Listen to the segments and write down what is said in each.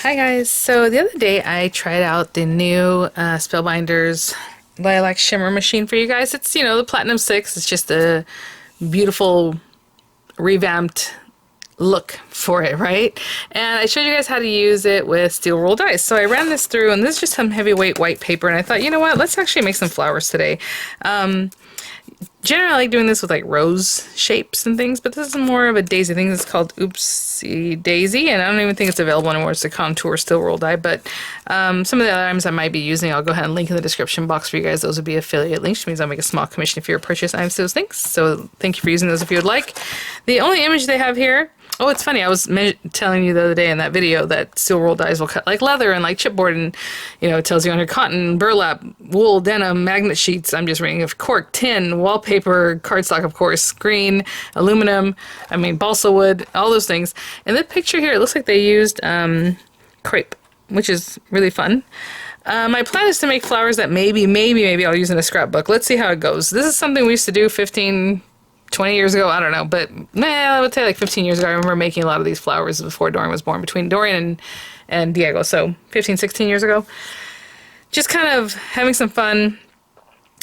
Hi guys, so the other day I tried out the new Spellbinders Lilac Shimmer machine for you guys. It's, the Platinum 6. It's just a beautiful revamped look for it, right? And I showed you guys how to use it with steel roll dies. So I ran this through, and this is just some heavyweight white paper, and I thought, you know what, let's actually make some flowers today. Generally, I like doing this with like rose shapes and things, but this is more of a daisy thing. It's called Oopsie Daisy, and I don't even think it's available anymore. It's a contour steel roll die, but some of the other items I might be using, I'll go ahead and link in the description box for you guys. Those would be affiliate links, which means I'll make a small commission if you purchase items to those things. So thank you for using those if you would like. The only image they have here. Oh, it's funny. I was telling you the other day in that video that steel roll dies will cut like leather and like chipboard, and it tells you on your cotton, burlap, wool, denim, magnet sheets. I'm just reading of cork, tin, wallpaper, cardstock, of course, green, aluminum. Balsa wood, all those things. And the picture here, it looks like they used crepe, which is really fun. My plan is to make flowers that maybe I'll use in a scrapbook. Let's see how it goes. This is something we used to do 20 years ago, I don't know, but I would say like 15 years ago. I remember making a lot of these flowers before Dorian was born, between Dorian and Diego, so 15, 16 years ago. Just kind of having some fun.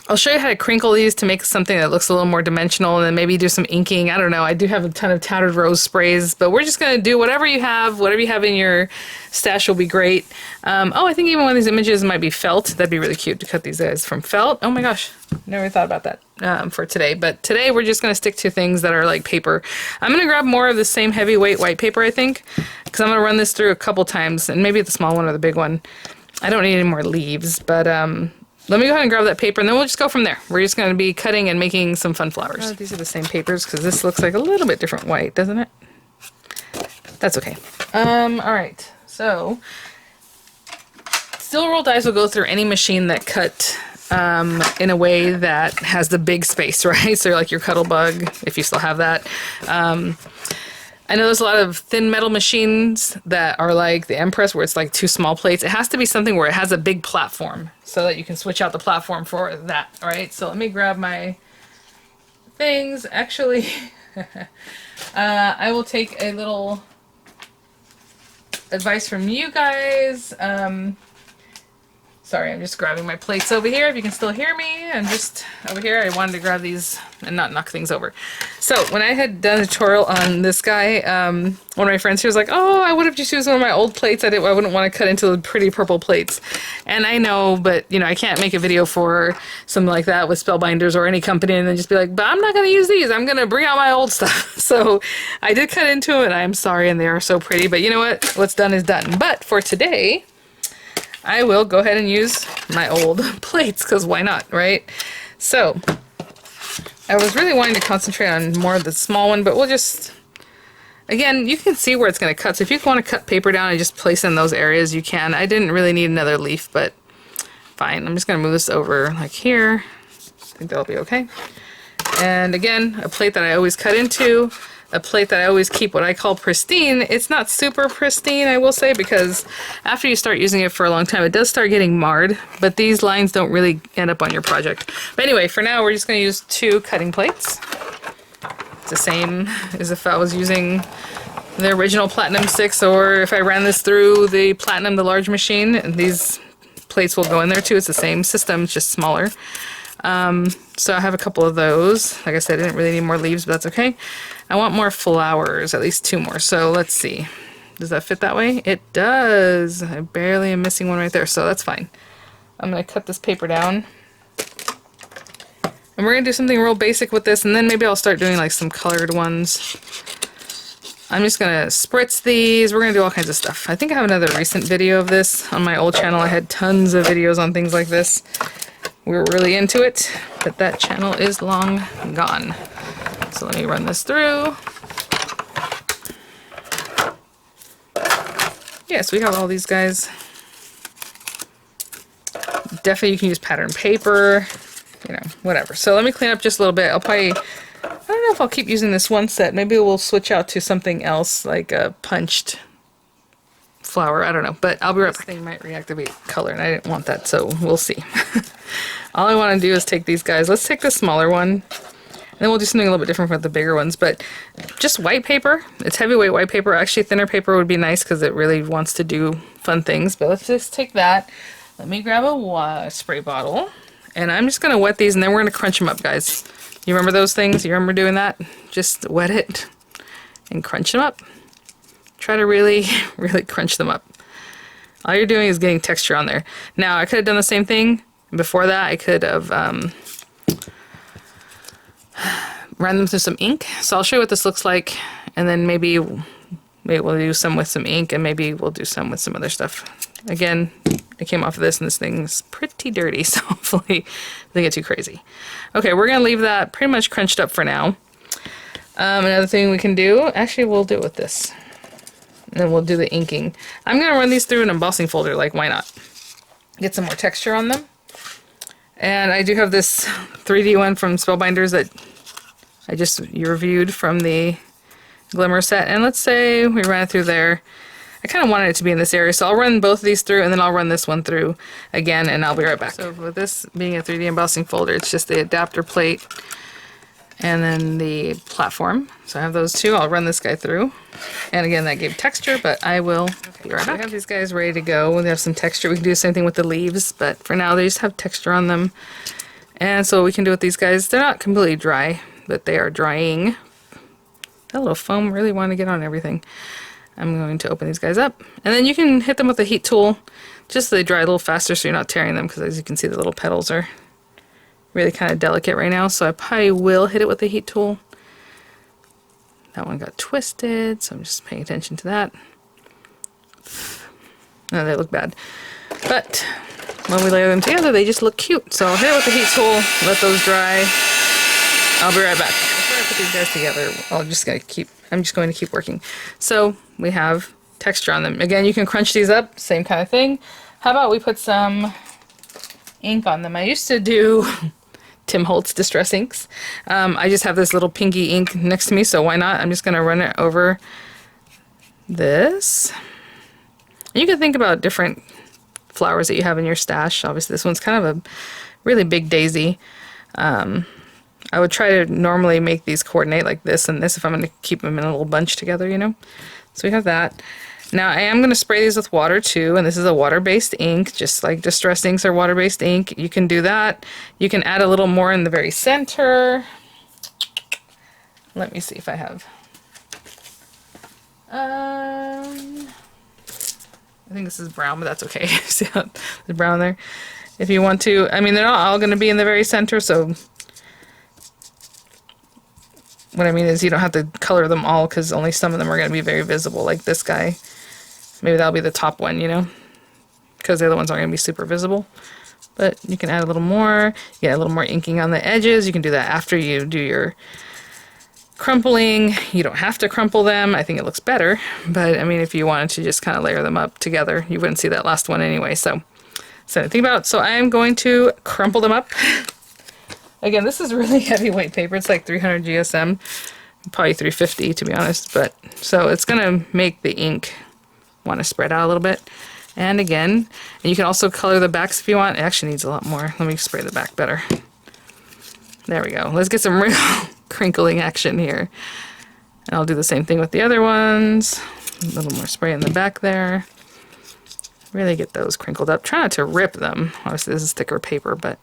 I'll show you how to crinkle these to make something that looks a little more dimensional, and then maybe do some inking. I don't know. I do have a ton of tattered rose sprays, but we're just going to do whatever you have in your stash will be great. I think even one of these images might be felt. That'd be really cute to cut these guys from felt. Oh my gosh, never thought about that for today. But today we're just going to stick to things that are like paper. I'm going to grab more of the same heavyweight white paper, I think, because I'm going to run this through a couple times, and maybe the small one or the big one. I don't need any more leaves, but let me go ahead and grab that paper, and then we'll just go from there. We're just going to be cutting and making some fun flowers. Oh, these are the same papers, because this looks like a little bit different white, doesn't it? That's okay. Alright, so steel roll dies will go through any machine that cut in a way that has the big space, right? So like your Cuttlebug, if you still have that. I know there's a lot of thin metal machines that are like the Empress, where it's like 2 small plates. It has to be something where it has a big platform so that you can switch out the platform for that, right? So let me grab my things. Actually, I will take a little advice from you guys. Sorry, I'm just grabbing my plates over here. If you can still hear me, I'm just over here. I wanted to grab these and not knock things over. So when I had done a tutorial on this guy, one of my friends here was like, oh, I would have just used one of my old plates. I wouldn't want to cut into the pretty purple plates. And I know, but I can't make a video for something like that with Spellbinders or any company and then just be like, but I'm not going to use these. I'm going to bring out my old stuff. So I did cut into it, and I'm sorry, and they are so pretty. But you know what? What's done is done. But for today, I will go ahead and use my old plates, because why not, right? So, I was really wanting to concentrate on more of the small one, but we'll just, again, you can see where it's going to cut. So if you want to cut paper down and just place in those areas, you can. I didn't really need another leaf, but fine. I'm just going to move this over like here. I think that'll be okay. And again, a plate that I always cut into. A plate that I always keep what I call pristine. It's not super pristine, I will say, because after you start using it for a long time, it does start getting marred, but these lines don't really end up on your project. But anyway, for now, we're just going to use 2 cutting plates. It's the same as if I was using the original Platinum 6, or if I ran this through the Platinum, the large machine, and these plates will go in there too. It's the same system, it's just smaller. So I have a couple of those. Like I said, I didn't really need more leaves, but that's okay. I want more flowers, at least 2 more. So let's see. Does that fit that way? It does. I barely am missing one right there, so that's fine. I'm going to cut this paper down. And we're going to do something real basic with this, and then maybe I'll start doing like some colored ones. I'm just going to spritz these. We're going to do all kinds of stuff. I think I have another recent video of this on my old channel. I had tons of videos on things like this. We were really into it, but that channel is long gone. So let me run this through. Yes, we have all these guys. Definitely you can use pattern paper, whatever. So let me clean up just a little bit. I don't know if I'll keep using this one set. Maybe we'll switch out to something else, like a punched flower. I don't know, but I'll be right back. This thing might reactivate color, and I didn't want that, so we'll see. All I want to do is take these guys. Let's take the smaller one. And then we'll do something a little bit different with the bigger ones, but just white paper. It's heavyweight white paper. Actually, thinner paper would be nice because it really wants to do fun things. But let's just take that. Let me grab a spray bottle. And I'm just going to wet these, and then we're going to crunch them up, guys. You remember those things? You remember doing that? Just wet it and crunch them up. Try to really, really crunch them up. All you're doing is getting texture on there. Now, I could have done the same thing. Before that, I could have run them through some ink. So I'll show you what this looks like, and then maybe we'll do some with some ink, and maybe we'll do some with some other stuff. Again, it came off of this, and this thing's pretty dirty, so hopefully it doesn't get too crazy. Okay, we're going to leave that pretty much crunched up for now. Another thing we can do, actually we'll do it with this. And then we'll do the inking. I'm going to run these through an embossing folder, like why not? Get some more texture on them. And I do have this 3D one from Spellbinders that I just reviewed from the Glimmer set. And let's say we ran it through there. I kind of wanted it to be in this area, so I'll run both of these through, and then I'll run this one through again, and I'll be right back. So with this being a 3D embossing folder, it's just the adapter plate and then the platform. So I have those two. I'll run this guy through. And again, that gave texture, but I will be right back. I have these guys ready to go. They have some texture. We can do the same thing with the leaves, but for now they just have texture on them. And so what we can do with these guys, they're not completely dry, but they are drying. That little foam really wanted to get on everything. I'm going to open these guys up. And then you can hit them with a heat tool, just so they dry a little faster so you're not tearing them, because as you can see the little petals are really kind of delicate right now, so I probably will hit it with a heat tool. That one got twisted, so I'm just paying attention to that. No, they look bad. But when we layer them together, they just look cute. So I'll hit it with the heat tool, let those dry. I'll be right back. Before I put these guys together, I'm just going to keep working. So we have texture on them. Again, you can crunch these up, same kind of thing. How about we put some ink on them? I used to do Tim Holtz Distress Inks. I just have this little pinky ink next to me, so why not? I'm just going to run it over this. You can think about different flowers that you have in your stash. Obviously, this one's kind of a really big daisy. I would try to normally make these coordinate like this and this if I'm going to keep them in a little bunch together, you know? So we have that. Now I am going to spray these with water too, and this is a water-based ink, just like Distress Inks are water-based ink. You can do that. You can add a little more in the very center. Let me see if I have. I think this is brown, but that's okay. See how the brown there? If you want to, I mean, they're not all going to be in the very center, so what I mean is you don't have to color them all, because only some of them are going to be very visible, like this guy. Maybe that'll be the top one, you know, because the other ones aren't going to be super visible. But you can add a little more, get a little more inking on the edges. You can do that after you do your crumpling. You don't have to crumple them. I think it looks better, but I mean, if you wanted to just kind of layer them up together, you wouldn't see that last one anyway. So think about it. So I am going to crumple them up. Again, this is really heavyweight paper. It's like 300 GSM, probably 350 to be honest. But so it's gonna make the ink want to spread out a little bit. And again, and you can also color the backs if you want. It actually needs a lot more. Let me spray the back better. There we go. Let's get some real crinkling action here. And I'll do the same thing with the other ones. A little more spray in the back there. Really get those crinkled up. Try not to rip them. Obviously this is thicker paper, but...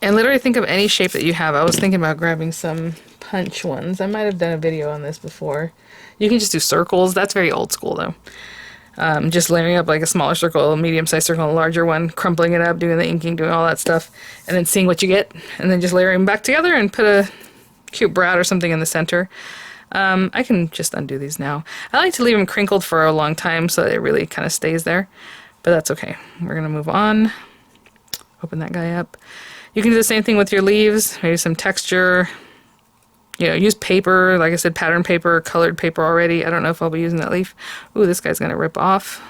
And literally think of any shape that you have. I was thinking about grabbing some punch ones. I might have done a video on this before. You can just do circles. That's very old school though. Just layering up like a smaller circle, a medium-sized circle, and a larger one, crumpling it up, doing the inking, doing all that stuff, and then seeing what you get, and then just layering them back together and put a cute brad or something in the center. I can just undo these now. I like to leave them crinkled for a long time so that it really kind of stays there, but that's okay. We're gonna move on. Open that guy up. You can do the same thing with your leaves, maybe some texture. You know, use paper, like I said, pattern paper, colored paper already. I don't know if I'll be using that leaf. Ooh, this guy's gonna rip off,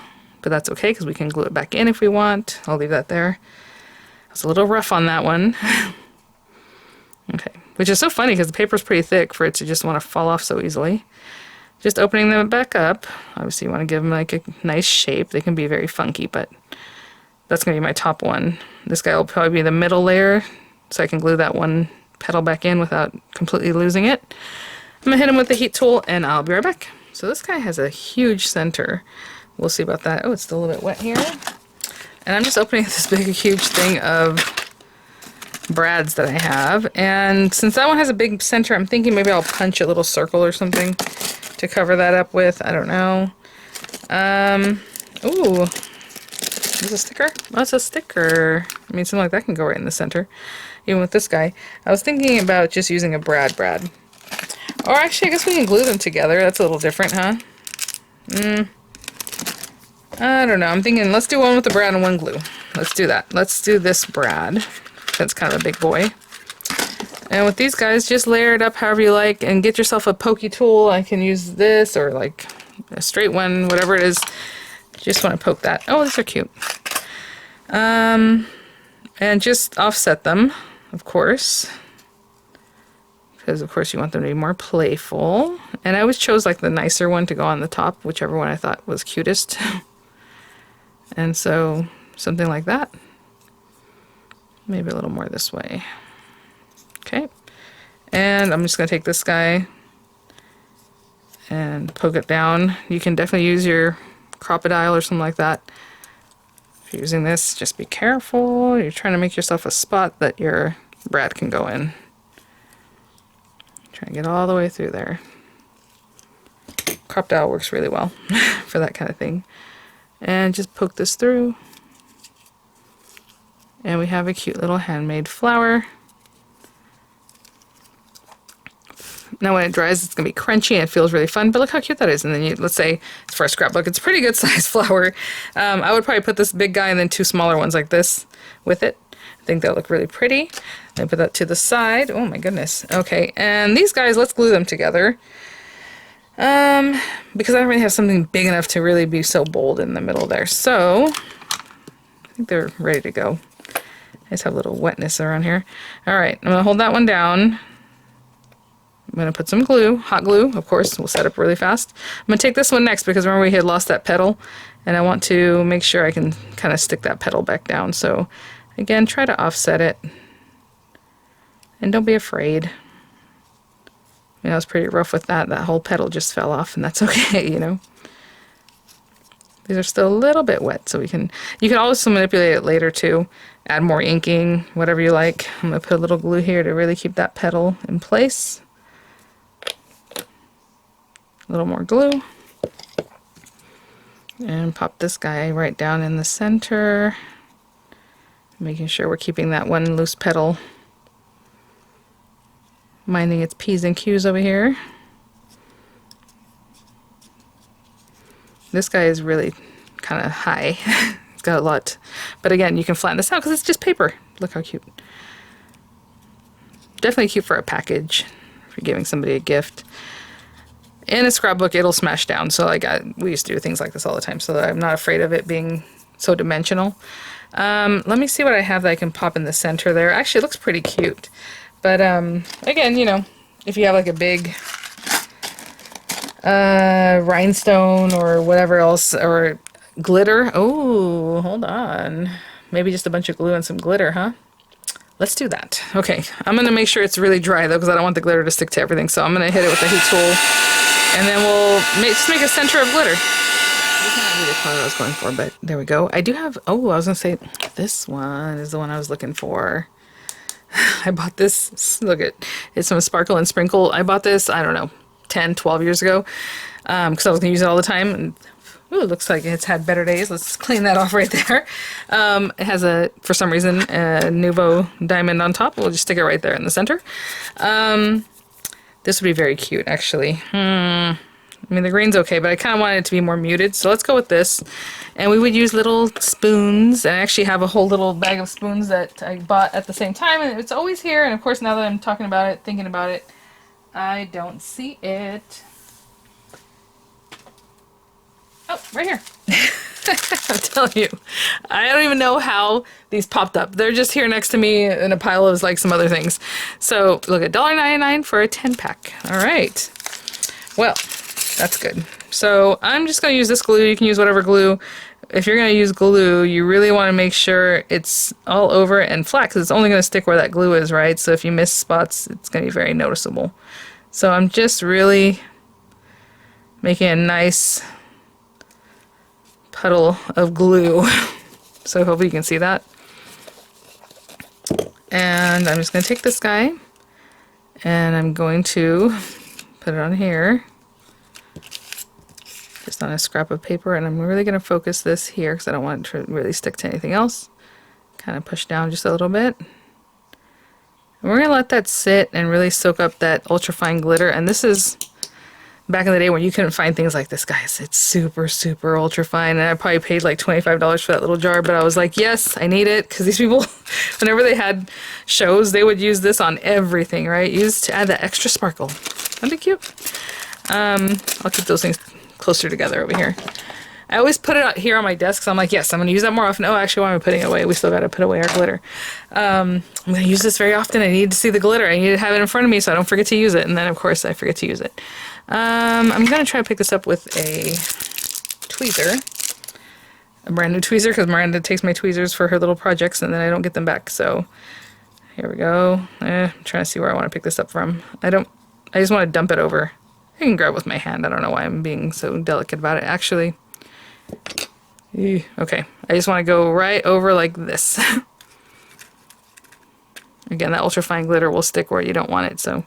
but that's okay because we can glue it back in if we want. I'll leave that there. I was a little rough on that one. Okay, which is so funny because the paper's pretty thick for it to just want to fall off so easily. Just opening them back up. Obviously you want to give them like a nice shape. They can be very funky, but that's gonna be my top one. This guy will probably be the middle layer, so I can glue that one petal back in without completely losing it. I'm gonna hit him with the heat tool and I'll be right back. So this guy has a huge center. We'll see about that. Oh, it's still a little bit wet here. And I'm just opening this big, huge thing of brads that I have. And since that one has a big center, I'm thinking maybe I'll punch a little circle or something to cover that up with. I don't know. Ooh, is this a sticker? Oh, it's a sticker. I mean, something like that can go right in the center. Even with this guy. I was thinking about just using a brad. Or actually, I guess we can glue them together. That's a little different, huh? I don't know. I'm thinking let's do one with the brad and one glue. Let's do that. Let's do this brad. That's kind of a big boy. And with these guys, just layer it up however you like and get yourself a pokey tool. I can use this or like a straight one, whatever it is. Just want to poke that. Oh, these are cute. And just offset them, of course. Because of course you want them to be more playful. And I always chose like the nicer one to go on the top, whichever one I thought was cutest. And so something like that. Maybe a little more this way. Okay. And I'm just going to take this guy and poke it down. You can definitely use your crocodile or something like that. If you're using this, just be careful. You're trying to make yourself a spot that your brad can go in. Try and get all the way through there. Crop dowel works really well for that kind of thing. And just poke this through. And we have a cute little handmade flower. Now when it dries, it's going to be crunchy and it feels really fun, but look how cute that is. And then you, let's say it's for a scrapbook, it's a pretty good size flower. I would probably put this big guy and then two smaller ones like this with it. I think they'll look really pretty. I put that to the side. Oh my goodness. Okay, and these guys, let's glue them together. Because I don't really have something big enough to really be so bold in the middle there. So, I think they're ready to go. I just have a little wetness around here. Alright, I'm going to hold that one down. I'm going to put some glue, hot glue, of course, we'll set up really fast. I'm going to take this one next because remember we had lost that petal and I want to make sure I can kind of stick that petal back down. So again, try to offset it and don't be afraid. You know, I was pretty rough with that. That whole petal just fell off and that's okay, you know. These are still a little bit wet, so you can also manipulate it later too. Add more inking, whatever you like. I'm going to put a little glue here to really keep that petal in place. A little more glue. And pop this guy right down in the center. Making sure we're keeping that one loose petal. Minding its P's and Q's over here. This guy is really kind of high. It's got a lot. But again, you can flatten this out because it's just paper. Look how cute. Definitely cute for a package. If you're giving somebody a gift. In a scrapbook, it'll smash down. So like we used to do things like this all the time. So I'm not afraid of it being so dimensional. Let me see what I have that I can pop in the center there. Actually, it looks pretty cute. But again, you know, if you have like a big rhinestone or whatever else, or glitter. Oh, hold on. Maybe just a bunch of glue and some glitter, huh? Let's do that. Okay, I'm going to make sure it's really dry though, because I don't want the glitter to stick to everything. So I'm going to hit it with the heat tool, and then we'll just make a center of glitter. This is not really the color I was going for, but there we go. I do have, oh, I was going to say, this one is the one I was looking for. I bought this, look at, it's from Sparkle and Sprinkle. I bought this, I don't know, 10, 12 years ago, because I was going to use it all the time. And ooh, it looks like it's had better days. Let's clean that off right there. It has for some reason, a Nouveau diamond on top. We'll just stick it right there in the center. This would be very cute, actually. I mean, the green's okay, but I kind of wanted it to be more muted. So let's go with this. And we would use little spoons. And I actually have a whole little bag of spoons that I bought at the same time. And it's always here. And of course, now that I'm talking about it, thinking about it, I don't see it. Oh, right here. I'm telling you, I don't even know how these popped up. They're just here next to me in a pile of like some other things. So look at $1.99 for a 10-pack. All right. Well, that's good. So I'm just going to use this glue. You can use whatever glue if you're going to use glue, you really want to make sure it's all over it and flat, because it's only going to stick where that glue is, right? So if you miss spots, it's going to be very noticeable. So I'm just really making a nice puddle of glue. So hopefully you can see that. And I'm just going to take this guy and I'm going to put it on here, just on a scrap of paper, and I'm really going to focus this here because I don't want it to really stick to anything else. Kind of push down just a little bit. And we're going to let that sit and really soak up that ultrafine glitter. And this is back in the day when you couldn't find things like this, guys. It's super, super ultrafine, and I probably paid like $25 for that little jar, but I was like, yes, I need it, because these people, whenever they had shows, they would use this on everything, right? Used to add that extra sparkle. Isn't it cute? I'll keep those things closer together over here. I always put it out here on my desk, so I'm like, yes, I'm going to use that more often. Oh, actually, why am I putting it away? We still got to put away our glitter. I'm going to use this very often. I need to see the glitter. I need to have it in front of me so I don't forget to use it. And then, of course, I forget to use it. I'm going to try to pick this up with a tweezer. A brand new tweezer, because Miranda takes my tweezers for her little projects and then I don't get them back. So here we go. I'm trying to see where I want to pick this up from. I just want to dump it over. I can grab with my hand. I don't know why I'm being so delicate about it. Actually, okay. I just want to go right over like this. Again, that ultrafine glitter will stick where you don't want it, so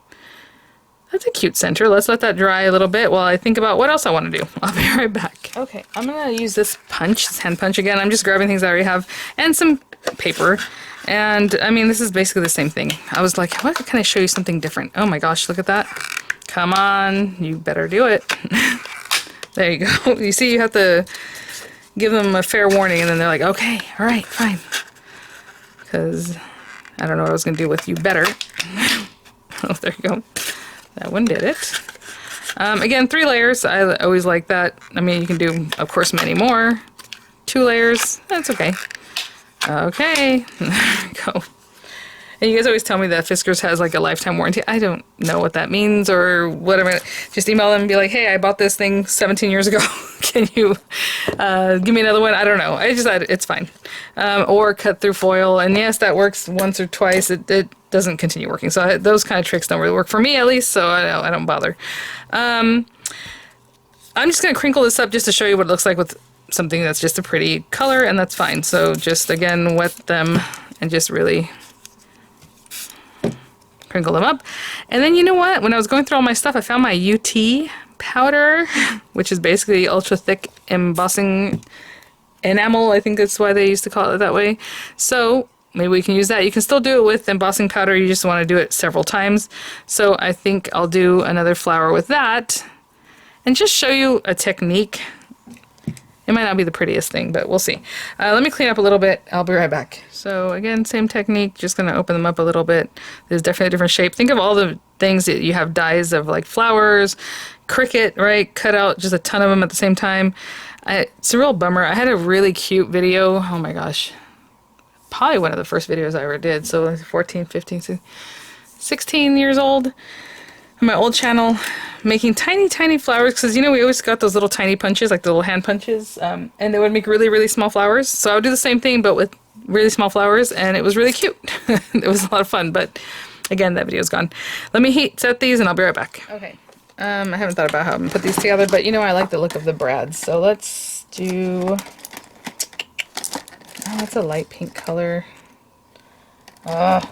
that's a cute center. Let's let that dry a little bit while I think about what else I want to do. I'll be right back. Okay, I'm going to use this punch, this hand punch again. I'm just grabbing things I already have and some paper. And, I mean, this is basically the same thing. I was like, what can I show you something different? Oh my gosh, look at that. Come on, you better do it. There you go. You see, you have to give them a fair warning, and then they're like, okay, all right, fine. Because I don't know what I was going to do with you better. Oh, there you go. That one did it. Again, 3 layers. I always like that. I mean, you can do, of course, many more. 2 layers. That's okay. Okay. There we go. And you guys always tell me that Fiskars has like a lifetime warranty. I don't know what that means or whatever. Just email them and be like, hey, I bought this thing 17 years ago. Can you give me another one? I don't know. I just thought it's fine. Or cut through foil. And yes, that works once or twice. It doesn't continue working. So those kind of tricks don't really work for me, at least. So I don't bother. I'm just going to crinkle this up just to show you what it looks like with something that's just a pretty color. And that's fine. So just, again, wet them and just really crinkle them up. And then you know what? When I was going through all my stuff, I found my UT powder, which is basically ultra thick embossing enamel. I think that's why they used to call it that way. So maybe we can use that. You can still do it with embossing powder. You just want to do it several times. So I think I'll do another flower with that and just show you a technique. It might not be the prettiest thing, but we'll see. Let me clean up a little bit. I'll be right back. So again, same technique, just gonna open them up a little bit. There's definitely a different shape. Think of all the things that you have dies of, like flowers, cricket, right? Cut out just a ton of them at the same time. It's a real bummer. I had a really cute video. Oh my gosh. Probably one of the first videos I ever did. So 14, 15, 16 years old. On my old channel, making tiny, tiny flowers, because, you know, we always got those little tiny punches, like the little hand punches, and they would make really, really small flowers. So I would do the same thing, but with really small flowers, and it was really cute. It was a lot of fun, but again, that video's gone. Let me heat set these, and I'll be right back. Okay. I haven't thought about how I'm going to put these together, but, you know, I like the look of the brads. So let's do... Oh, that's a light pink color. What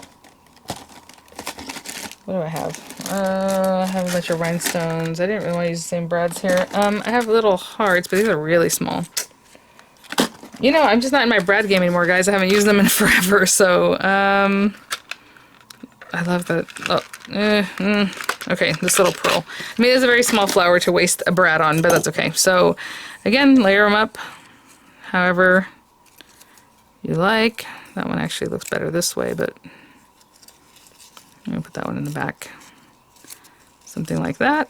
do I have? I have a bunch of rhinestones. I didn't really want to use the same brads here. I have little hearts, but these are really small. You know, I'm just not in my brad game anymore, guys. I haven't used them in forever, so, I love that. Oh, okay, this little pearl. I mean, it's a very small flower to waste a brad on, but that's okay. So, again, layer them up however you like. That one actually looks better this way, but I'm going to put that one in the back. Something like that.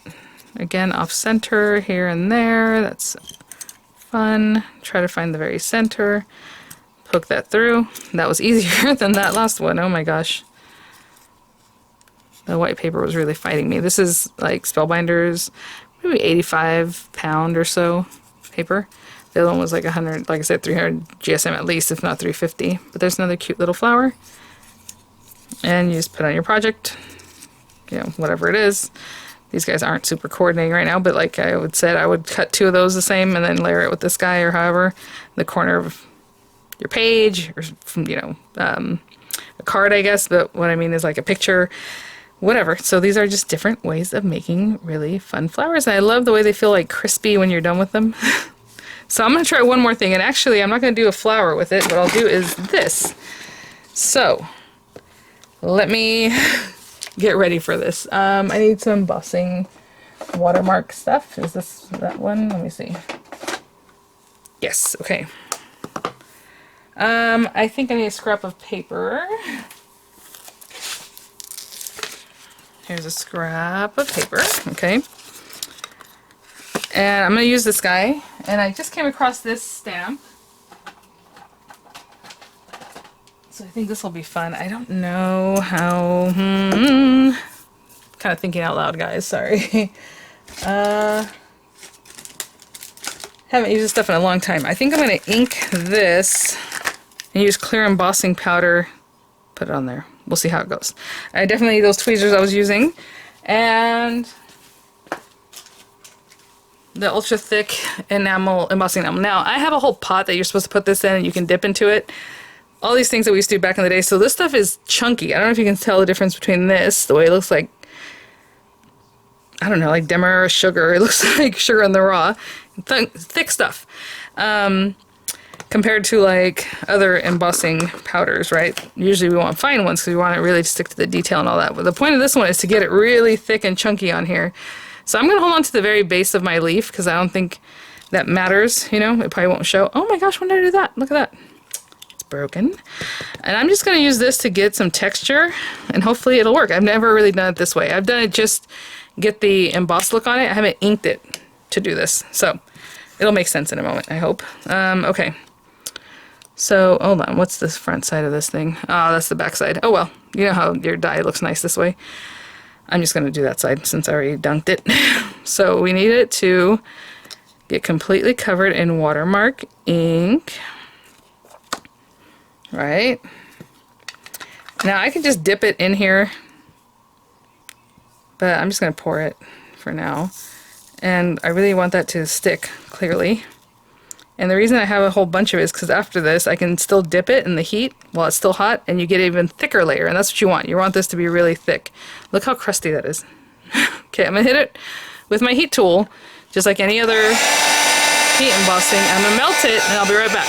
Again, off center here and there. That's fun. Try to find the very center. Poke that through. That was easier than that last one. Oh my gosh. The white paper was really fighting me. This is like Spellbinders, maybe 85 pound or so paper. The other one was like 100, like I said, 300 GSM at least, if not 350. But there's another cute little flower. And you just put on your project, you know, whatever it is. These guys aren't super coordinating right now, but like I would said, I would cut 2 of those the same and then layer it with this guy or however, the corner of your page or, you know, a card, I guess. But what I mean is like a picture, whatever. So these are just different ways of making really fun flowers. And I love the way they feel like crispy when you're done with them. So I'm going to try one more thing. And actually, I'm not going to do a flower with it. What I'll do is this. So let me get ready for this. I need some embossing watermark stuff. Is this that one? Let me see. Yes. Okay. I think I need a scrap of paper. Here's a scrap of paper. Okay. And I'm going to use this guy. And I just came across this stamp. So I think this will be fun. I don't know how... Kind of thinking out loud, guys. Sorry. Haven't used this stuff in a long time. I think I'm going to ink this and use clear embossing powder. Put it on there. We'll see how it goes. I definitely need those tweezers I was using. And the ultra thick enamel, embossing enamel. Now, I have a whole pot that you're supposed to put this in and you can dip into it. All these things that we used to do back in the day. So this stuff is chunky. I don't know if you can tell the difference between this, the way it looks like, I don't know, like Demerara sugar. It looks like sugar in the raw. Thick stuff. Compared to like other embossing powders, right? Usually we want fine ones because we want it really to stick to the detail and all that. But the point of this one is to get it really thick and chunky on here. So I'm going to hold on to the very base of my leaf because I don't think that matters, you know? It probably won't show. Oh my gosh, when did I do that? Look at that. It's broken. And I'm just going to use this to get some texture and hopefully it'll work. I've never really done it this way. I've done it just get the embossed look on it. I haven't inked it to do this. So it'll make sense in a moment, I hope. Okay. So, hold on. What's this front side of this thing? Oh, that's the back side. Oh, well. You know how your die looks nice this way. I'm just going to do that side since I already dunked it. So, we need it to get completely covered in watermark ink. Right? Now, I can just dip it in here. But I'm just going to pour it for now. And I really want that to stick clearly. And the reason I have a whole bunch of it is because after this I can still dip it in the heat while it's still hot and you get an even thicker layer, and that's what you want. You want this to be really thick. Look how crusty that is. Okay, I'm going to hit it with my heat tool just like any other heat embossing. I'm going to melt it and I'll be right back.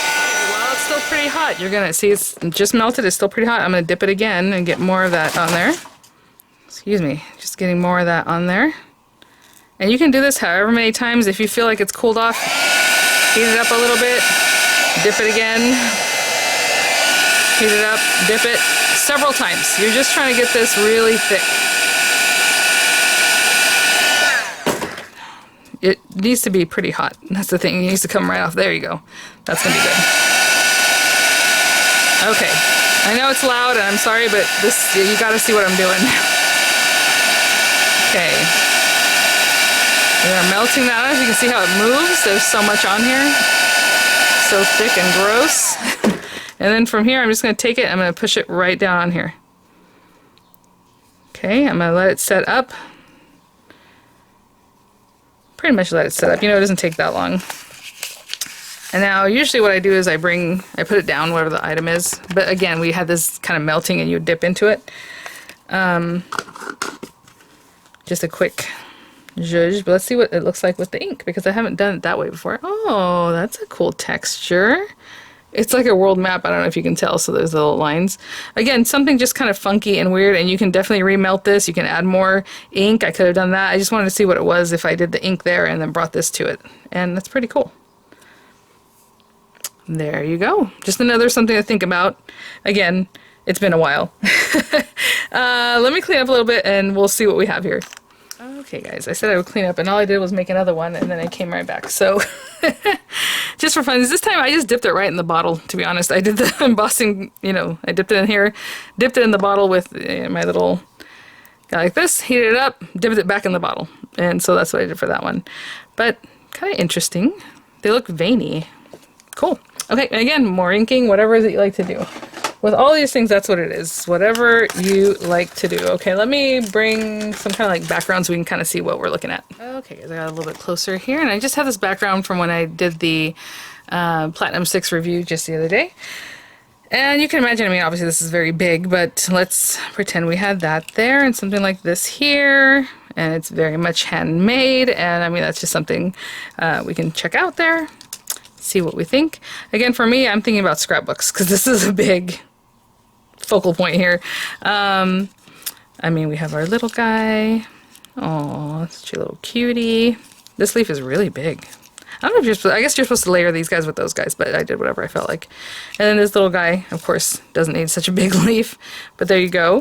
While it's still pretty hot, you're going to see it's just melted. It's still pretty hot. I'm going to dip it again and get more of that on there. Excuse me, just getting more of that on there. And you can do this however many times. If you feel like it's cooled off, heat it up a little bit, dip it again, heat it up, dip it several times. You're just trying to get this really thick. It needs to be pretty hot. That's the thing. It needs to come right off. There you go. That's going to be good. Okay. I know it's loud and I'm sorry, but this, you got to see what I'm doing. Okay. We are melting that. As you can see how it moves, there's so much on here. So thick and gross. And then from here, I'm just going to take it, I'm going to push it right down on here. Okay, I'm going to let it set up. Pretty much let it set up. You know, it doesn't take that long. And now, usually what I do is I put it down, whatever the item is. But again, we had this kind of melting and you dip into it. Just a quick zhuzh, but let's see what it looks like with the ink because I haven't done it that way before. Oh, that's a cool texture. It's like a world map. I don't know if you can tell, so there's little lines. Again, something just kind of funky and weird, and you can definitely remelt this. You can add more ink. I could have done that. I just wanted to see what it was if I did the ink there and then brought this to it, and that's pretty cool. There you go. Just another something to think about. Again, it's been a while. Let me clean up a little bit and we'll see what we have here. Okay guys, I said I would clean up and all I did was make another one and then I came right back. So just for fun, this time I just dipped it right in the bottle, to be honest. I did the embossing, you know, I dipped it in here, dipped it in the bottle with my little guy like this, heated it up, dipped it back in the bottle. And so that's what I did for that one. But kind of interesting. They look veiny. Cool. Okay, and again, more inking, whatever that you like to do. With all these things, that's what it is. Whatever you like to do. Okay, let me bring some kind of like background so we can kind of see what we're looking at. Okay, guys, I got a little bit closer here, and I just have this background from when I did the Platinum 6 review just the other day. And you can imagine, I mean, obviously this is very big, but let's pretend we had that there and something like this here. And it's very much handmade, and I mean, that's just something we can check out there, see what we think. Again, for me, I'm thinking about scrapbooks, because this is a big focal point here. I mean, we have our little guy. Oh, such a little cutie. This leaf is really big. I don't know if you're supposed, I guess you're supposed to layer these guys with those guys, but I did whatever I felt like. And then this little guy, of course, doesn't need such a big leaf, but there you go.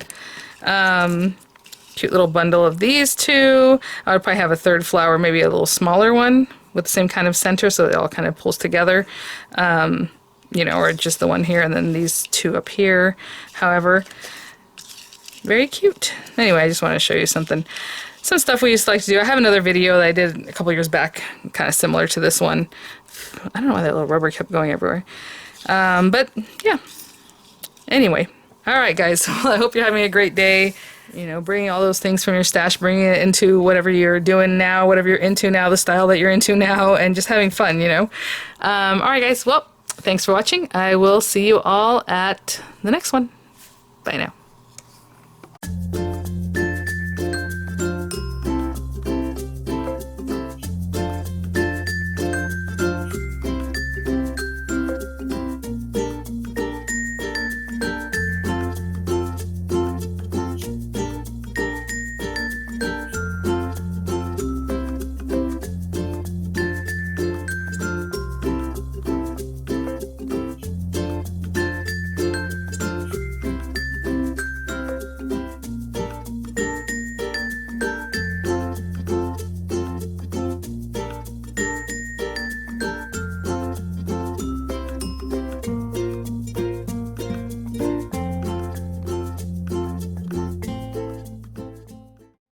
Cute little bundle of these two. I would probably have a third flower, maybe a little smaller one with the same kind of center so it all kind of pulls together. You know, or just the one here and then these two up here. However, very cute. Anyway, I just want to show you something. Some stuff we used to like to do. I have another video that I did a couple years back, kind of similar to this one. I don't know why that little rubber kept going everywhere. But yeah. Anyway. Alright guys, well, I hope you're having a great day. You know, bringing all those things from your stash, bringing it into whatever you're doing now, whatever you're into now, the style that you're into now, and just having fun, you know. Alright guys, well, thanks for watching. I will see you all at the next one. Bye now.